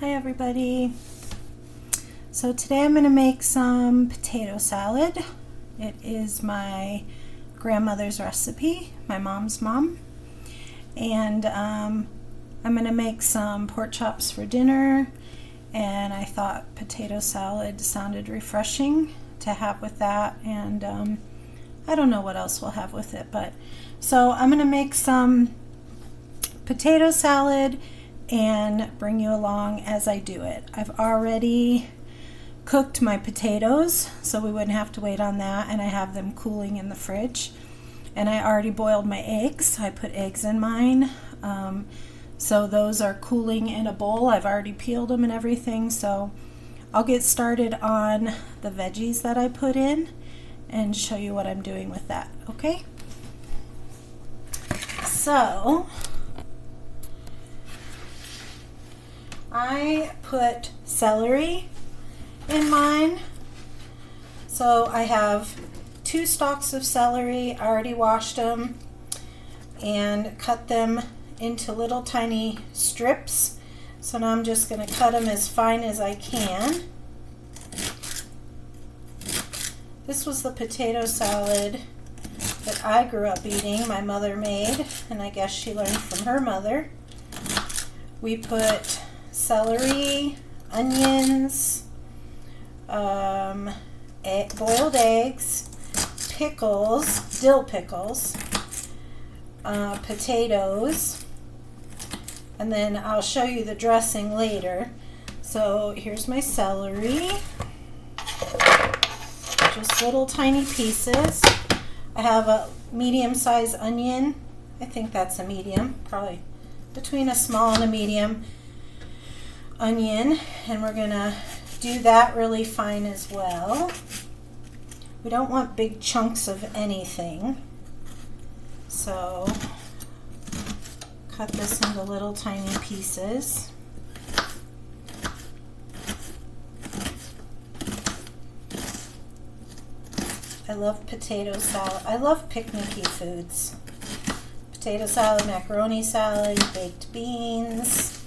Hi everybody. So today I'm going to make some potato salad. It is my grandmother's recipe, my mom's mom. And I'm going to make some pork chops for dinner, and I thought potato salad sounded refreshing to have with that, and I don't know what else we'll have with it, but so I'm going to make some potato salad and bring you along as I do it. I've already cooked my potatoes, so we wouldn't have to wait on that, and I have them cooling in the fridge. And I already boiled my eggs. I put eggs in mine. So those are cooling in a bowl. I've already peeled them and everything, so I'll get started on the veggies that I put in and show you what I'm doing with that, okay? So I put celery in mine. So I have 2 stalks of celery. I already washed them and cut them into little tiny strips. So now I'm just going to cut them as fine as I can. This was the potato salad that I grew up eating, my mother made, and I guess she learned from her mother. We put celery, onions, boiled eggs, pickles, dill pickles, potatoes, and then I'll show you the dressing later. So here's my celery, just little tiny pieces. I have a medium-sized onion. I think that's a medium, probably between a small and a medium onion, and we're gonna do that really fine as well. We don't want big chunks of anything, so cut this into little tiny pieces. I love potato salad. I love pick-me-ky foods. Potato salad, macaroni salad, baked beans,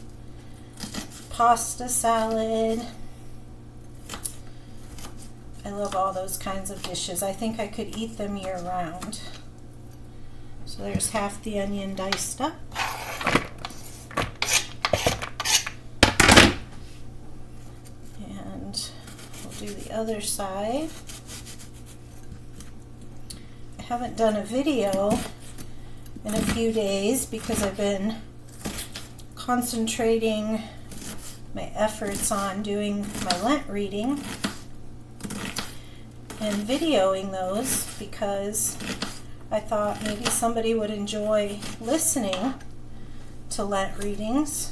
pasta salad. I love all those kinds of dishes. I think I could eat them year round. So there's half the onion diced up. And we'll do the other side. I haven't done a video in a few days because I've been concentrating my efforts on doing my Lent reading and videoing those, because I thought maybe somebody would enjoy listening to Lent readings,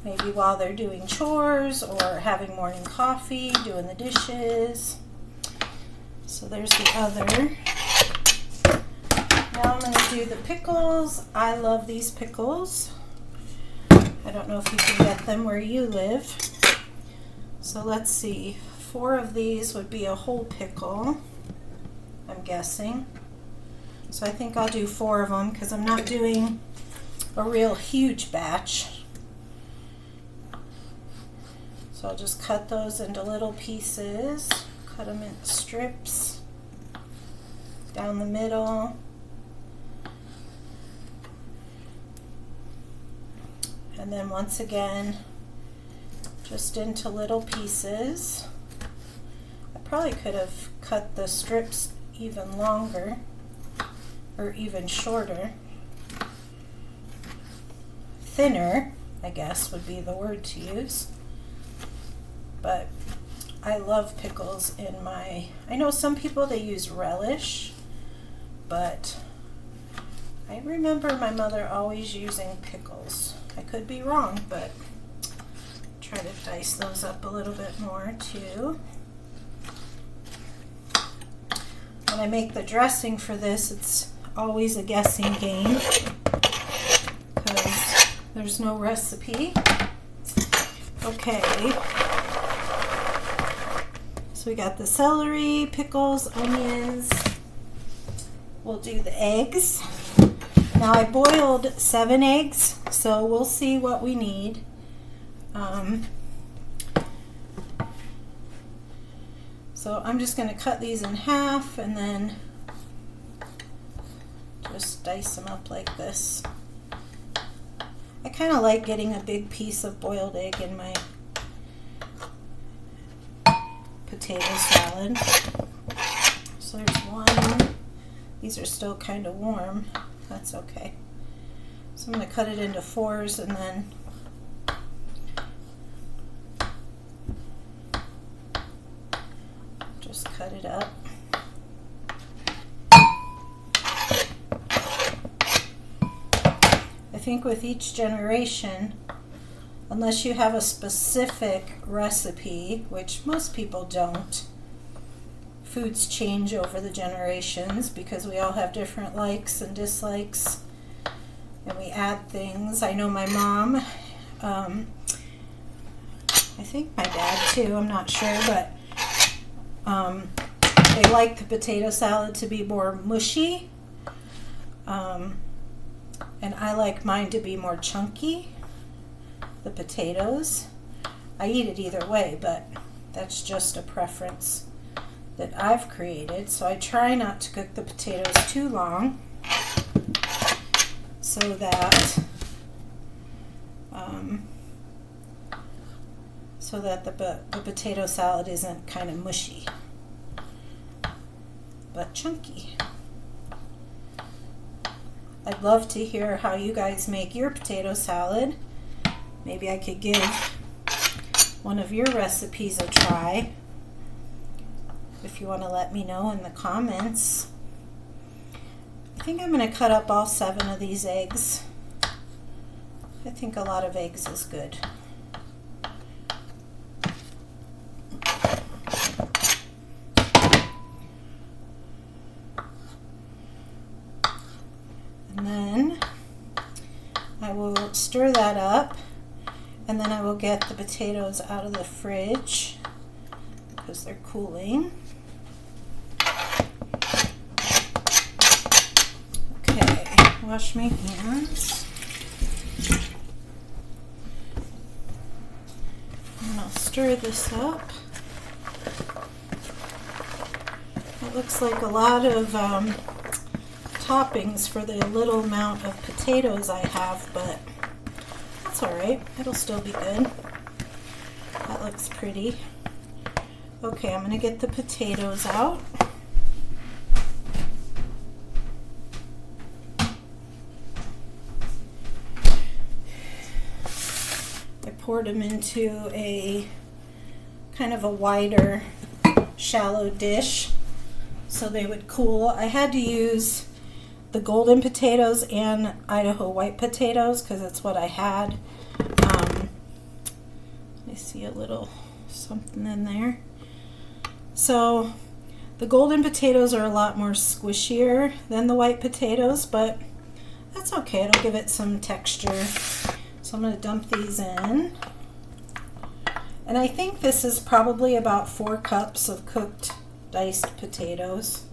maybe while they're doing chores or having morning coffee, doing the dishes. So there's the other. Now I'm going to do the pickles. I love these pickles. I don't know if you can get them where you live. So let's see. 4 of these would be a whole pickle, I'm guessing. So I think I'll do 4 of them because I'm not doing a real huge batch. So I'll just cut those into little pieces. Cut them in strips down the middle. And then once again, just into little pieces. I probably could have cut the strips even longer, or even shorter. Thinner, I guess, would be the word to use. But I love pickles in my, I know some people they use relish, but I remember my mother always using pickles. I could be wrong, but try to dice those up a little bit more too. When I make the dressing for this, it's always a guessing game because there's no recipe. Okay, so we got the celery, pickles, onions. We'll do the eggs. Now I boiled 7 eggs, so we'll see what we need. So I'm just going to cut these in half and then just dice them up like this. I kind of like getting a big piece of boiled egg in my potato salad. So there's one. These are still kind of warm. That's okay. So I'm going to cut it into fours and then just cut it up. I think with each generation, unless you have a specific recipe, which most people don't, foods change over the generations because we all have different likes and dislikes, and we add things. I know my mom, I think my dad too, I'm not sure, but they like the potato salad to be more mushy, and I like mine to be more chunky, the potatoes. I eat it either way, but that's just a preference that I've created. So I try not to cook the potatoes too long so that the potato salad isn't kind of mushy but chunky. I'd love to hear how you guys make your potato salad. Maybe I could give one of your recipes a try. If you want to let me know in the comments. I think I'm going to cut up all 7 of these eggs. I think a lot of eggs is good. And then I will stir that up, and then I will get the potatoes out of the fridge because they're cooling. Okay, wash my hands. And I'll stir this up. It looks like a lot of toppings for the little amount of potatoes I have, but that's alright. It'll still be good. That looks pretty. Okay, I'm going to get the potatoes out. I poured them into a kind of a wider, shallow dish so they would cool. I had to use the golden potatoes and Idaho white potatoes because that's what I had. I see a little something in there. So the golden potatoes are a lot more squishier than the white potatoes, but that's okay. It'll give it some texture. So I'm going to dump these in. And I think this is probably about 4 cups of cooked diced potatoes.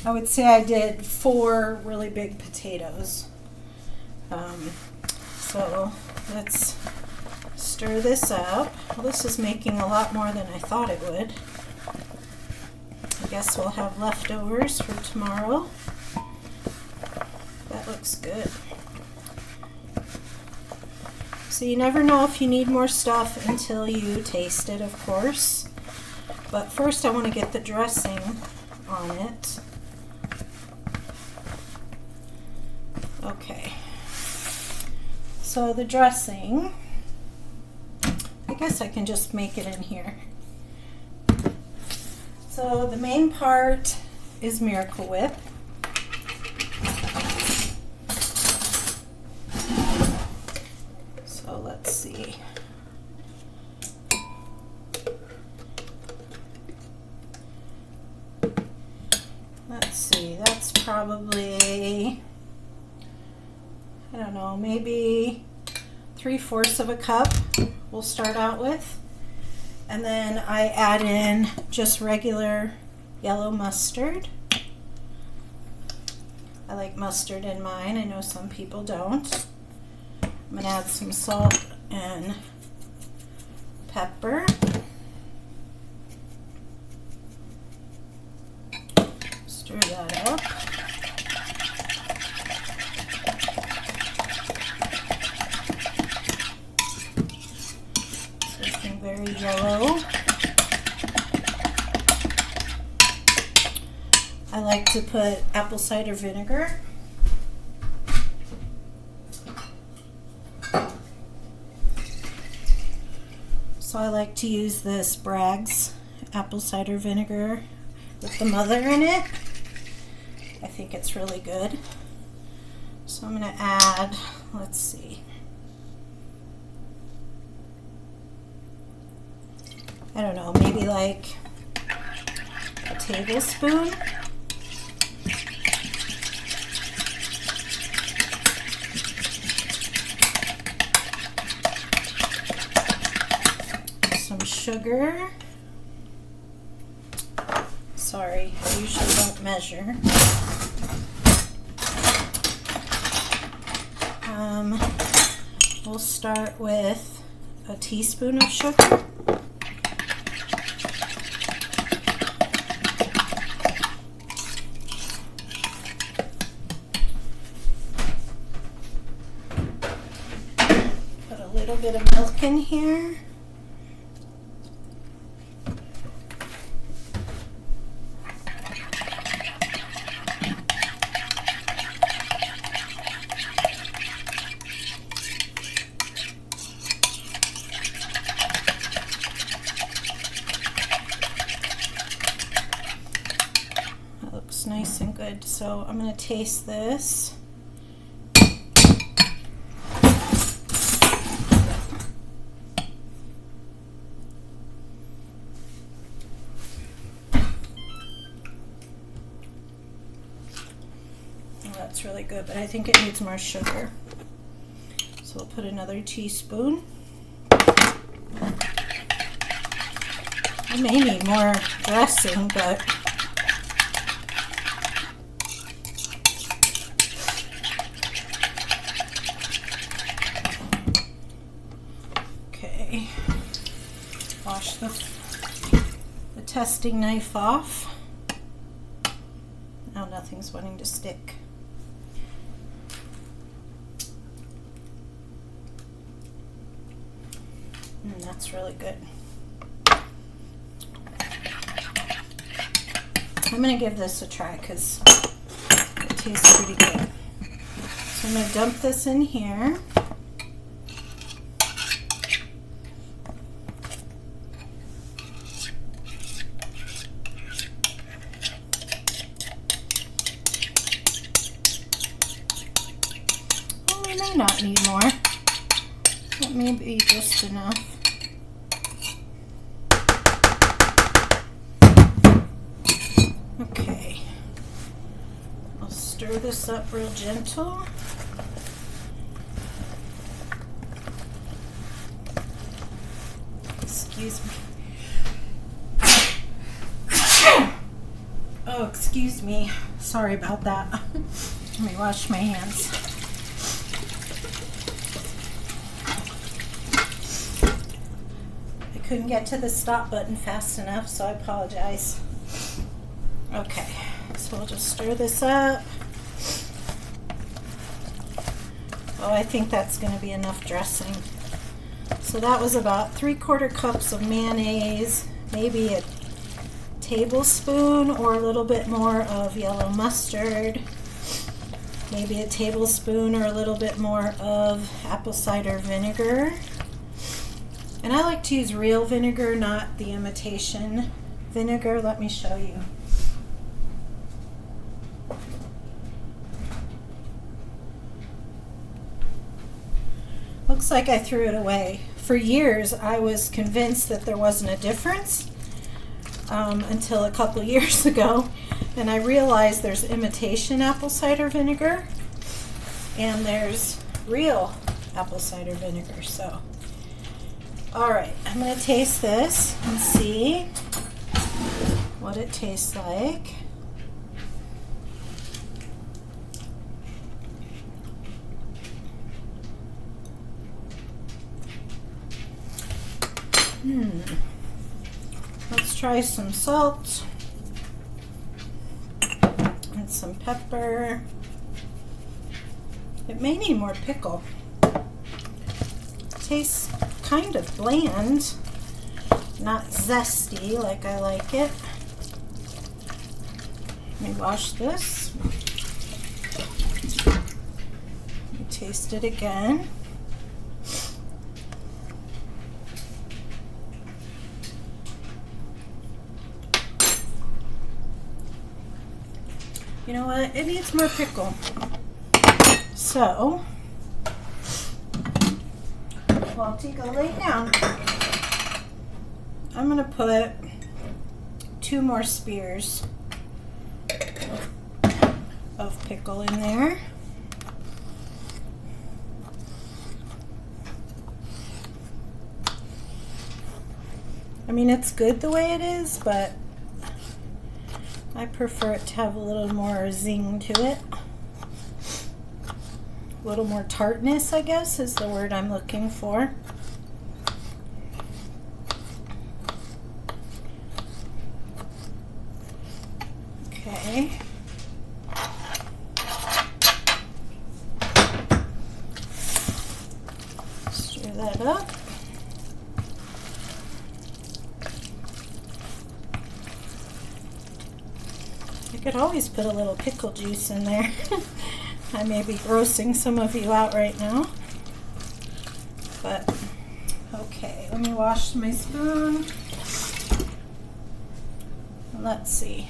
I would say I did 4 really big potatoes. So let's stir this up. Well, this is making a lot more than I thought it would. I guess we'll have leftovers for tomorrow. That looks good. So you never know if you need more stuff until you taste it, of course. But first I want to get the dressing on it. Okay. So the dressing, I guess I can just make it in here. So the main part is Miracle Whip. So let's see. Let's see, that's probably, I don't know, maybe 3/4 of a cup we'll start out with. And then I add in just regular yellow mustard. I like mustard in mine. I know some people don't. I'm going to add some salt and pepper. Stir that up. Something very yellow. I like to put apple cider vinegar. So I like to use this Bragg's apple cider vinegar with the mother in it. I think it's really good. So I'm going to add, let's see, I don't know, maybe like a tablespoon. Some sugar. Sorry, I usually don't measure. We'll start with a teaspoon of sugar. Put a little bit of milk in here. Nice and good. So I'm going to taste this. Oh, that's really good, but I think it needs more sugar. So we'll put another teaspoon. I may need more dressing, but wash the testing knife off. Now nothing's wanting to stick. That's really good. I'm going to give this a try because it tastes pretty good. So I'm going to dump this in here. May not need more. That may be just enough. Okay. I'll stir this up real gentle. Excuse me. Oh, excuse me. Sorry about that. Let me wash my hands. Couldn't get to the stop button fast enough, so I apologize. Okay, so we'll just stir this up. Oh, I think that's going to be enough dressing. So that was about 3/4 cups of mayonnaise, maybe a tablespoon or a little bit more of yellow mustard, maybe a tablespoon or a little bit more of apple cider vinegar. And I like to use real vinegar, not the imitation vinegar. Let me show you. Looks like I threw it away. For years, I was convinced that there wasn't a difference until a couple years ago. And I realized there's imitation apple cider vinegar and there's real apple cider vinegar. So, all right, I'm going to taste this and see what it tastes like. Let's try some salt and some pepper. It may need more pickle. Tastes kind of bland, not zesty like I like it. Let me wash this. Let me taste it again. You know what? It needs more pickle. So, Walty, go lay down. I'm going to put 2 more spears of pickle in there. I mean, it's good the way it is, but I prefer it to have a little more zing to it. A little more tartness, I guess, is the word I'm looking for. Okay. Stir that up. I could always put a little pickle juice in there. I may be grossing some of you out right now. But, okay, let me wash my spoon. Let's see.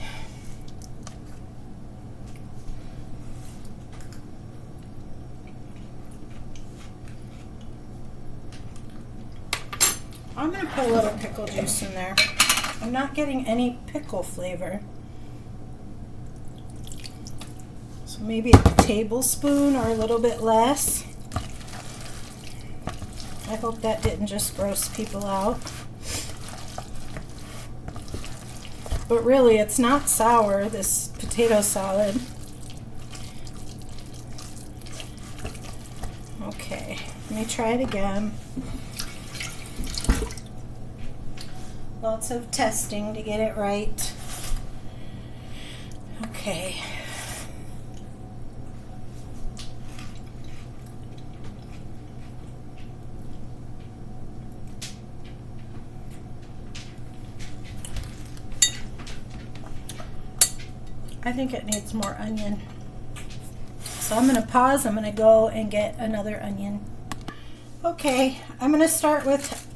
I'm going to put a little pickle juice in there. I'm not getting any pickle flavor. So maybe a tablespoon or a little bit less. I hope that didn't just gross people out. But really, it's not sour, this potato salad. Okay, let me try it again. Lots of testing to get it right. Okay. I think it needs more onion. So I'm going to pause. I'm going to go and get another onion. Okay, I'm going to start with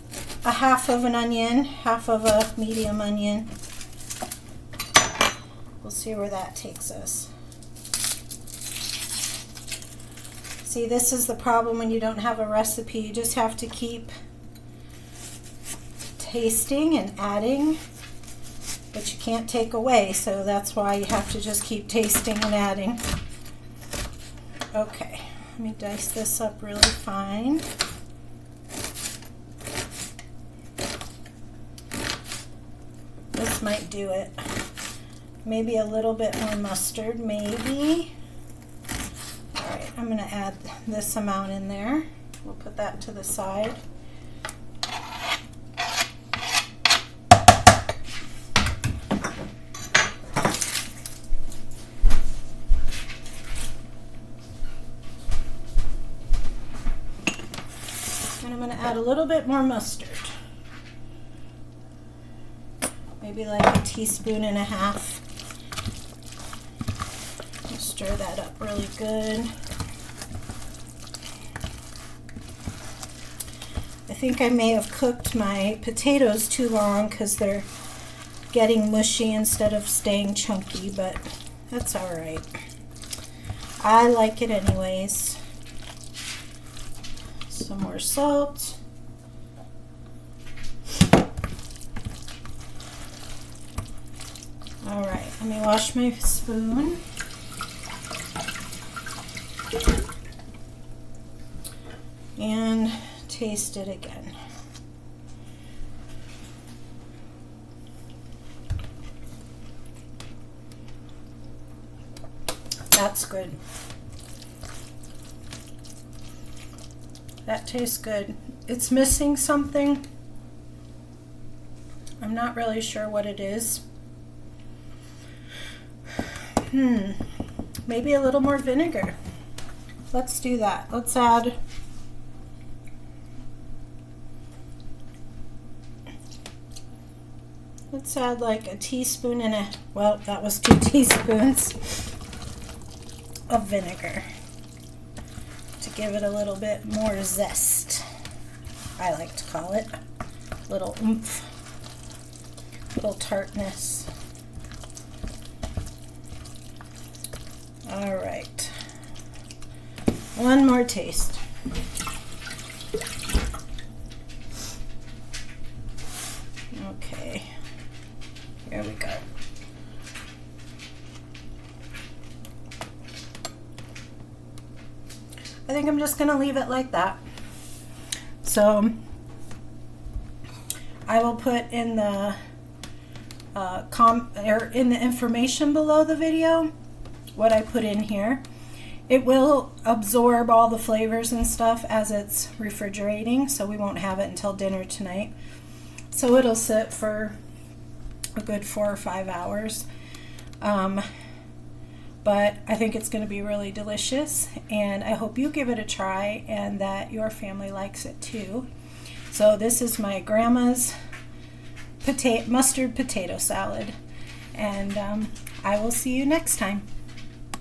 a half of an onion, half of a medium onion. We'll see where that takes us. See, this is the problem when you don't have a recipe. You just have to keep tasting and adding, but you can't take away, so that's why you have to just keep tasting and adding. Okay, let me dice this up really fine. This might do it. Maybe a little bit more mustard, maybe. All right, I'm gonna add this amount in there. We'll put that to the side. And I'm gonna add a little bit more mustard. Maybe like a teaspoon and a half. Stir that up really good. I think I may have cooked my potatoes too long because they're getting mushy instead of staying chunky, but that's all right. I like it anyways. Some more salt. All right, let me wash my spoon. And taste it again. That's good. That tastes good. It's missing something. I'm not really sure what it is. Maybe a little more vinegar. Let's do that. Let's add like a teaspoon and a, well, that was 2 teaspoons of vinegar to give it a little bit more zest. I like to call it little oomph, little tartness. All right, one more taste. Okay, here we go. I think I'm just gonna leave it like that. So I will put in the in the information below the video what I put in here. It will absorb all the flavors and stuff as it's refrigerating, so we won't have it until dinner tonight. So it'll sit for a good 4 or 5 hours. But I think it's going to be really delicious, and I hope you give it a try and that your family likes it too. So this is my grandma's mustard potato salad, and I will see you next time.